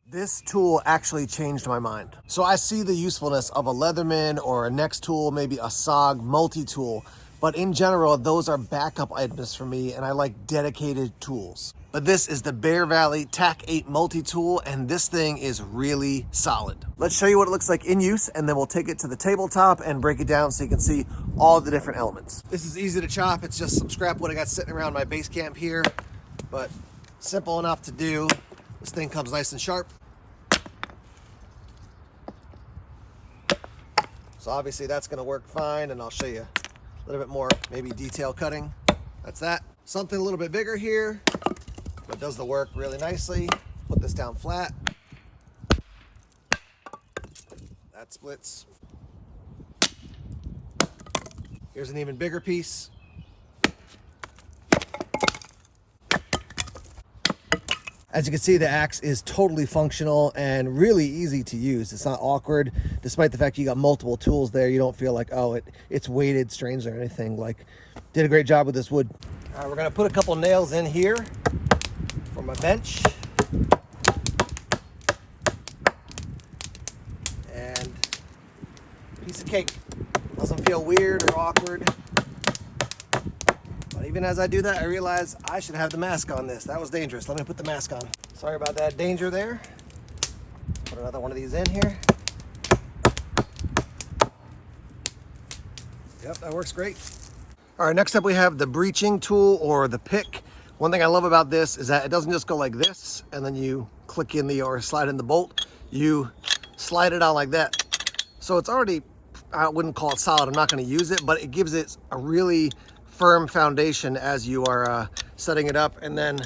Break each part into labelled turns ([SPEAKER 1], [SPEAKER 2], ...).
[SPEAKER 1] This tool actually changed my mind. So I see the usefulness of a Leatherman or a Next tool, maybe a SOG multi-tool, but in general, those are backup items for me and I like dedicated tools. But this is the Bear Valley TAC 8 multi-tool and this thing is really solid. Let's show you what it looks like in use and then we'll take it to the tabletop and break it down so you can see all the different elements. This is easy to chop. It's just some scrap wood I got sitting around my base camp here, but simple enough to do. This thing comes nice and sharp. So obviously that's gonna work fine and I'll show you a little bit more, maybe detail cutting. That's that. Something a little bit bigger here, but does the work really nicely. Put this down flat. That splits. Here's an even bigger piece. As you can see, the axe is totally functional and really easy to use. It's not awkward, despite the fact you got multiple tools there. You don't feel like, oh, it's weighted strangely or anything. Like, did a great job with this wood. All right, we're gonna put a couple nails in here for my bench. And piece of cake. Doesn't feel weird or awkward. But even as I do that, I realize I should have the mask on this. That was dangerous. Let me put the mask on. Sorry about that danger there. Put another one of these in here. Yep, that works great. All right, next up we have the breeching tool or the pick. One thing I love about this is that it doesn't just go like this and then you click in the or slide in the bolt. You slide it on like that. So it's already, I wouldn't call it solid. I'm not going to use it, but it gives it a really firm foundation as you are setting it up. And then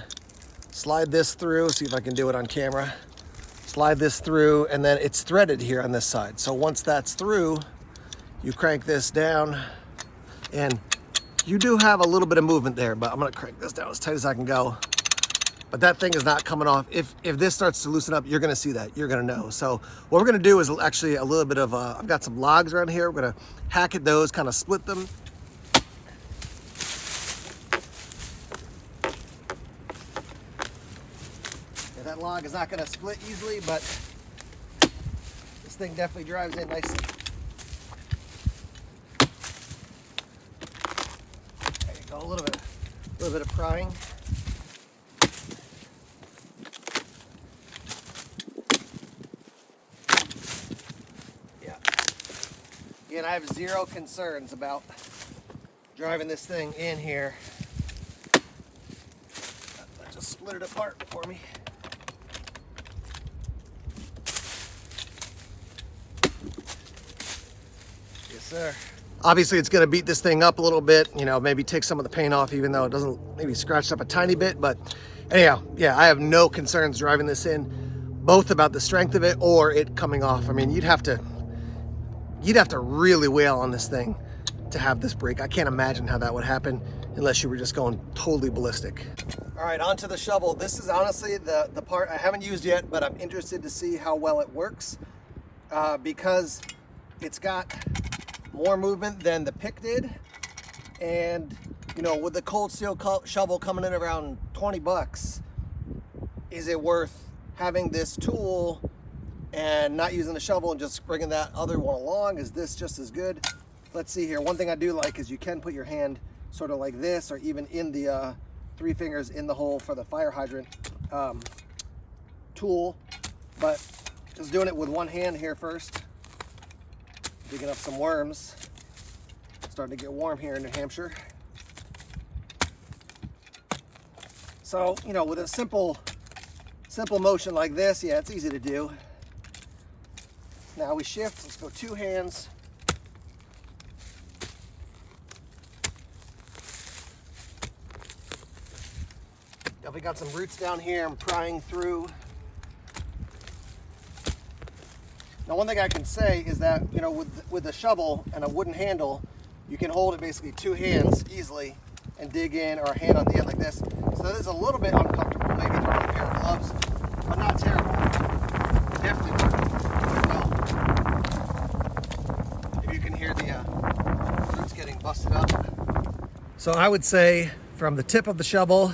[SPEAKER 1] slide this through, see if I can do it on camera. Slide this through and then it's threaded here on this side. So once that's through, you crank this down and you do have a little bit of movement there, but I'm gonna crank this down as tight as I can go. But that thing is not coming off. If this starts to loosen up, you're gonna see that, you're gonna know. So what we're gonna do is actually a little bit of, I've got some logs around here. We're gonna hack at those, kind of split them. Yeah, that log is not gonna split easily, but this thing definitely drives in nicely. There you go, a little bit of prying. Again, I have zero concerns about driving this thing in here. That just split it apart for me. Yes, sir. Obviously, it's going to beat this thing up a little bit, you know, maybe take some of the paint off, even though it doesn't, maybe scratch up a tiny bit. But anyhow, yeah, I have no concerns driving this in, both about the strength of it or it coming off. I mean, you'd have to really wail on this thing to have this break. I can't imagine how that would happen unless you were just going totally ballistic. All right, onto the shovel. This is honestly the part I haven't used yet, but I'm interested to see how well it works because it's got more movement than the pick did. And, you know, with the cold steel shovel coming in around 20 bucks, is it worth having this tool and not using the shovel and just bringing that other one along? Is this just as good? Let's see here. One thing I do like is you can put your hand sort of like this or even in the 3 fingers in the hole for the fire hydrant tool, but just doing it with one hand here first. Digging up some worms. Starting to get warm here in New Hampshire. So, you know, with a simple motion like this, yeah, it's easy to do. Now we shift, let's go 2 hands. Definitely got some roots down here I'm prying through. Now one thing I can say is that, you know, with the shovel and a wooden handle, you can hold it basically 2 hands easily and dig in, or a hand on the end like this. So that is a little bit uncomfortable, maybe throwing a pair of gloves, but not terrible. Definitely quite well. If you can hear the roots getting busted up. So I would say from the tip of the shovel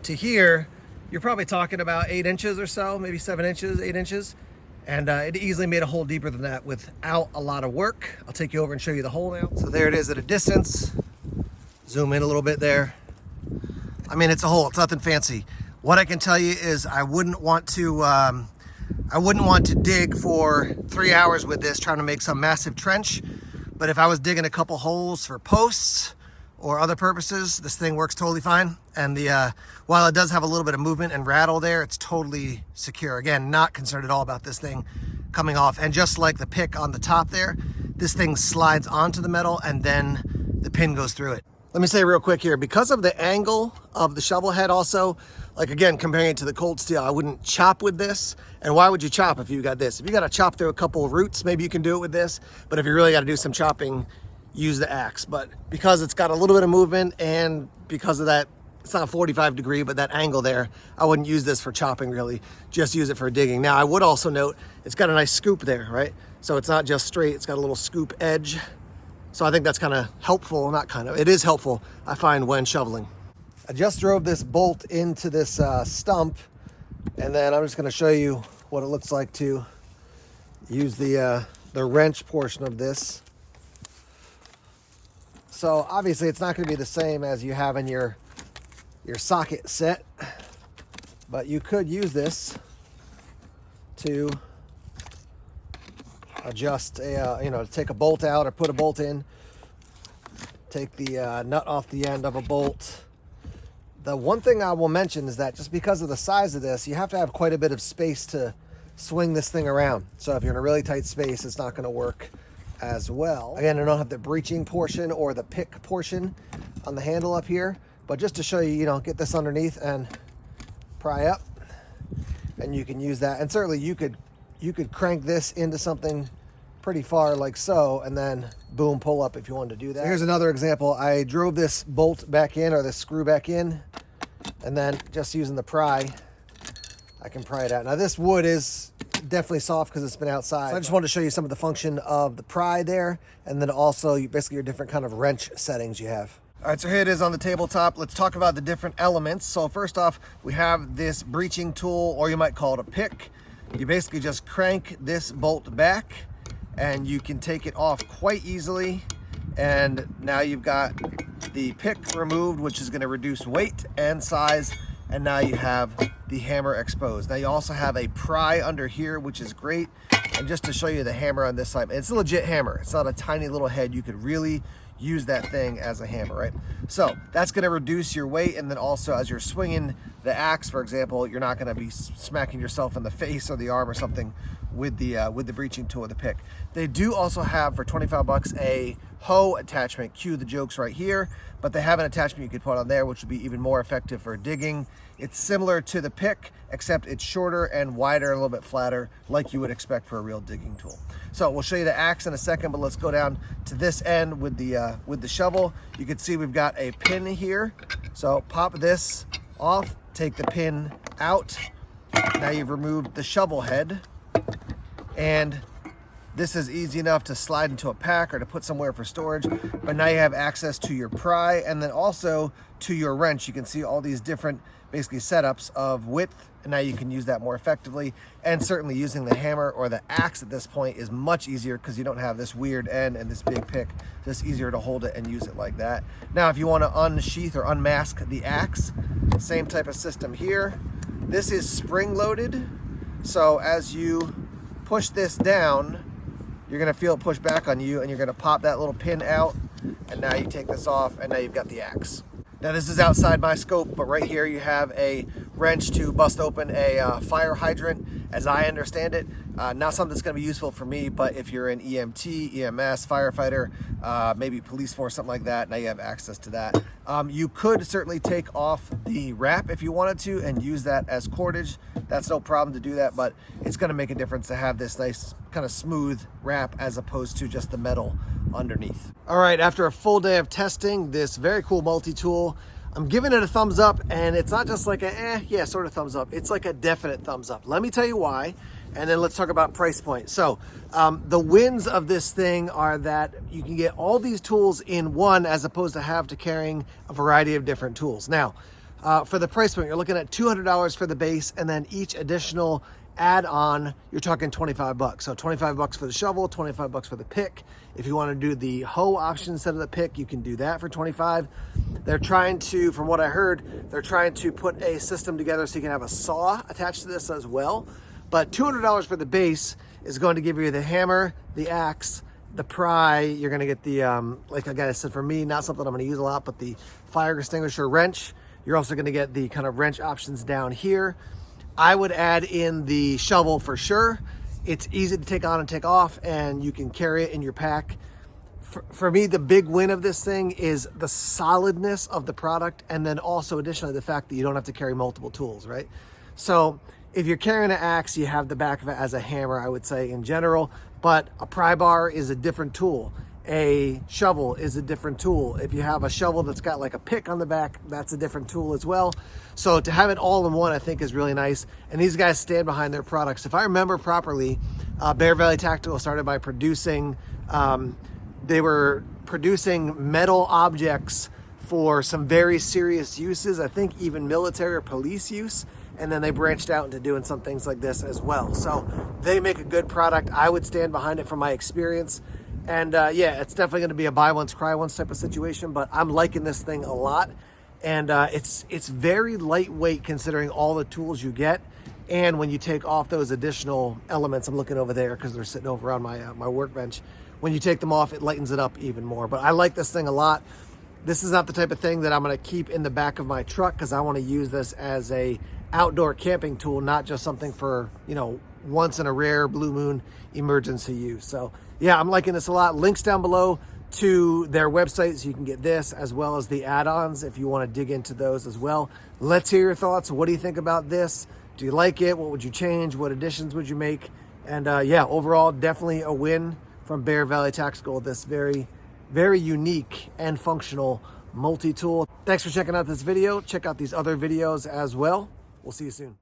[SPEAKER 1] to here, you're probably talking about 8 inches or so, maybe 7 inches, 8 inches. And it easily made a hole deeper than that without a lot of work. I'll take you over and show you the hole now. So there it is at a distance. Zoom in a little bit there. I mean, it's a hole, it's nothing fancy. What I can tell you is I wouldn't want to dig for 3 hours with this trying to make some massive trench. But if I was digging a couple holes for posts or other purposes, this thing works totally fine. And while it does have a little bit of movement and rattle there, it's totally secure. Again, not concerned at all about this thing coming off. And just like the pick on the top there, this thing slides onto the metal and then the pin goes through it. Let me say real quick here, because of the angle of the shovel head also, like again, comparing it to the cold steel, I wouldn't chop with this. And why would you chop if you got this? If you got to chop through a couple of roots, maybe you can do it with this. But if you really got to do some chopping, use the axe. But because it's got a little bit of movement and because of that, it's not a 45 degree, but that angle there, I wouldn't use this for chopping really, just use it for digging. Now I would also note, it's got a nice scoop there, right? So it's not just straight, it's got a little scoop edge. So I think that's kind of helpful, not kind of, it is helpful, I find, when shoveling. I just drove this bolt into this stump, and then I'm just gonna show you what it looks like to use the wrench portion of this. So obviously it's not gonna be the same as you have in your socket set, but you could use this to adjust a, to take a bolt out or put a bolt in, take the nut off the end of a bolt. The one thing I will mention is that just because of the size of this, you have to have quite a bit of space to swing this thing around. So if you're in a really tight space, it's not going to work as well. Again, I don't have the breeching portion or the pick portion on the handle up here, but just to show you, get this underneath and pry up, and you can use that. And certainly you could crank this into something pretty far like so, and then boom, pull up if you wanted to do that. Here's another example. I drove this bolt back in, or this screw back in, and then just using the pry, I can pry it out. Now this wood is definitely soft because it's been outside. So I just wanted to show you some of the function of the pry there, and then also basically your different kind of wrench settings you have. All right, so here it is on the tabletop. Let's talk about the different elements. So first off, we have this breeching tool, or you might call it a pick. You basically just crank this bolt back and you can take it off quite easily. And now you've got the pick removed, which is going to reduce weight and size. And now you have the hammer exposed. Now you also have a pry under here, which is great. And just to show you the hammer on this side, it's a legit hammer. It's not a tiny little head. You could really use that thing as a hammer, right? So that's going to reduce your weight, and then also as you're swinging the axe, for example, you're not going to be smacking yourself in the face or the arm or something with the breeching tool or the pick. They do also have, for 25 bucks, a hoe attachment. Cue the jokes right here, but they have an attachment you could put on there, which would be even more effective for digging. It's similar to the pick, except it's shorter and wider, a little bit flatter, like you would expect for a real digging tool. So we'll show you the axe in a second, but let's go down to this end with the shovel. You can see we've got a pin here. So pop this off, take the pin out. Now you've removed the shovel head, and this is easy enough to slide into a pack or to put somewhere for storage, but now you have access to your pry and then also to your wrench. You can see all these different basically setups of width, and now you can use that more effectively. And certainly using the hammer or the axe at this point is much easier because you don't have this weird end and this big pick. Just easier to hold it and use it like that. Now if you want to unsheath or unmask the axe, same type of system here. This is spring loaded, so as you push this down, you're going to feel it push back on you, and you're going to pop that little pin out, and now you take this off, and now you've got the axe. Now this is outside my scope, but right here you have a wrench to bust open a fire hydrant, as I understand it. Not something that's going to be useful for me, but if you're an EMT, EMS, firefighter, maybe police force, something like that, now you have access to that. You could certainly take off the wrap if you wanted to and use that as cordage. That's no problem to do that, but it's going to make a difference to have this nice kind of smooth wrap as opposed to just the metal underneath. All right, after a full day of testing this very cool multi-tool, I'm giving it a thumbs up, and it's not just like a yeah, sort of thumbs up. It's like a definite thumbs up. Let me tell you why, and then let's talk about price point. So the wins of this thing are that you can get all these tools in one as opposed to have to carrying a variety of different tools. Now, For the price point, you're looking at $200 for the base, and then each additional add-on, you're talking 25 bucks. So 25 bucks for the shovel, 25 bucks for the pick. If you want to do the hoe option instead of the pick, you can do that for 25. They're trying to, from what I heard, they're trying to put a system together so you can have a saw attached to this as well. But $200 for the base is going to give you the hammer, the axe, the pry. You're going to get the, like I said, for me, not something I'm going to use a lot, but the fire extinguisher wrench. You're also going to get the kind of wrench options down here. I would add in the shovel for sure. It's easy to take on and take off, and you can carry it in your pack. For me, the big win of this thing is the solidness of the product, and then also additionally the fact that you don't have to carry multiple tools, right? So if you're carrying an axe, you have the back of it as a hammer, I would say in general, but a pry bar is a different tool. A shovel is a different tool. If you have a shovel that's got like a pick on the back, that's a different tool as well. So to have it all in one, I think is really nice. And these guys stand behind their products. If I remember properly, Bear Valley Tactical started by producing, they were producing metal objects for some very serious uses, I think even military or police use. And then they branched out into doing some things like this as well. So they make a good product. I would stand behind it from my experience. And yeah, it's definitely going to be a buy once, cry once type of situation, but I'm liking this thing a lot. And it's very lightweight considering all the tools you get. And when you take off those additional elements, I'm looking over there because they're sitting over on my workbench. When you take them off, it lightens it up even more. But I like this thing a lot. This is not the type of thing that I'm going to keep in the back of my truck because I want to use this as a outdoor camping tool, not just something for, you know, once in a rare blue moon emergency use. So yeah, I'm liking this a lot. Links down below to their website so you can get this as well as the add-ons if you want to dig into those as well. Let's hear your thoughts. What do you think about this? Do you like it? What would you change? What additions would you make? And yeah, overall, definitely a win from Bear Valley Tactical. This very, very unique and functional multi-tool. Thanks for checking out this video. Check out these other videos as well. We'll see you soon.